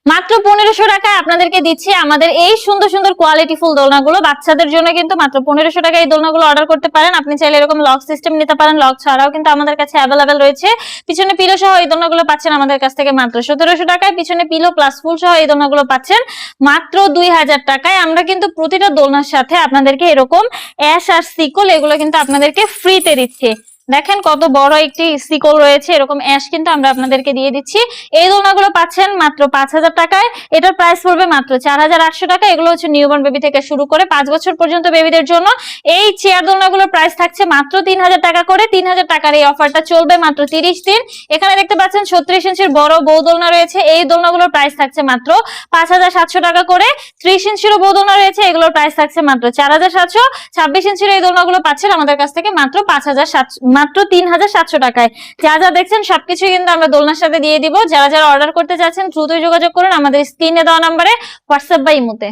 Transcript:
মাত্র 1500 টাকায় আপনাদেরকে দিচ্ছি আমাদের এই সুন্দর সুন্দর কোয়ালিটি ফুল দোলনাগুলো। বাচ্চাদের জন্য কিন্তু মাত্র 1500 টাকায় এই দোলনাগুলো অর্ডার করতে পারেন। আপনি চাইলে এরকম লক সিস্টেম নিতে পারেন, লক ছাড়াও কিন্তু আমাদের কাছে অ্যাভেলেবেল রয়েছে। পিছনে পিলো সহ এই দোলনাগুলো পাচ্ছেন আমাদের কাছ থেকে মাত্র 1700 টাকায়। পিছনে পিলো প্লাস ফুল সহ এই দোলনাগুলো পাচ্ছেন মাত্র 2000 টাকায়। আমরা কিন্তু প্রতিটা দোলনার সাথে আপনাদেরকে এরকম অ্যাশ আর সিকল এগুলো কিন্তু আপনাদেরকে ফ্রিতে দিচ্ছি। দেখেন কত বড় একটি সিকল রয়েছে, এরকম অ্যাশ কিন্তু আমরা আপনাদেরকে দিয়ে দিচ্ছি। এই দোলনাগুলো পাচ্ছেন মাত্র 5000 টাকায়। এটার প্রাইস পড়বে মাত্র 4800 টাকা। এগুলো হচ্ছে নিউবর্ন বেবি থেকে শুরু করে 5 বছর পর্যন্ত বেবিদের জন্য। এই চেয়ার দোলনাগুলোর প্রাইস থাকছে মাত্র 3000 টাকা করে। 3000 টাকার এই অফারটা চলবে মাত্র 30 দিন। এখানে দেখতে পাচ্ছেন 36 ইঞ্চির বড় বউ দোলনা রয়েছে, এই দোলনাগুলোর প্রাইস থাকছে মাত্র 5700 টাকা করে। 30 ইঞ্চির বউ দোলনা রয়েছে, এগুলোর প্রাইস থাকছে মাত্র 4700। 26 ইঞ্চির এই দোলনাগুলো পাচ্ছেন আমাদের কাছ থেকে মাত্র 3700 টাকায়। যা যা দেখছেন সবকিছু কিন্তু আমরা দোলনার সাথে দিয়ে দিব। যারা যারা অর্ডার করতে চাচ্ছেন দ্রুতই যোগাযোগ করুন আমাদের স্ক্রিনে দেওয়া নম্বরে, হোয়াটসঅ্যাপ বা ইমোতে।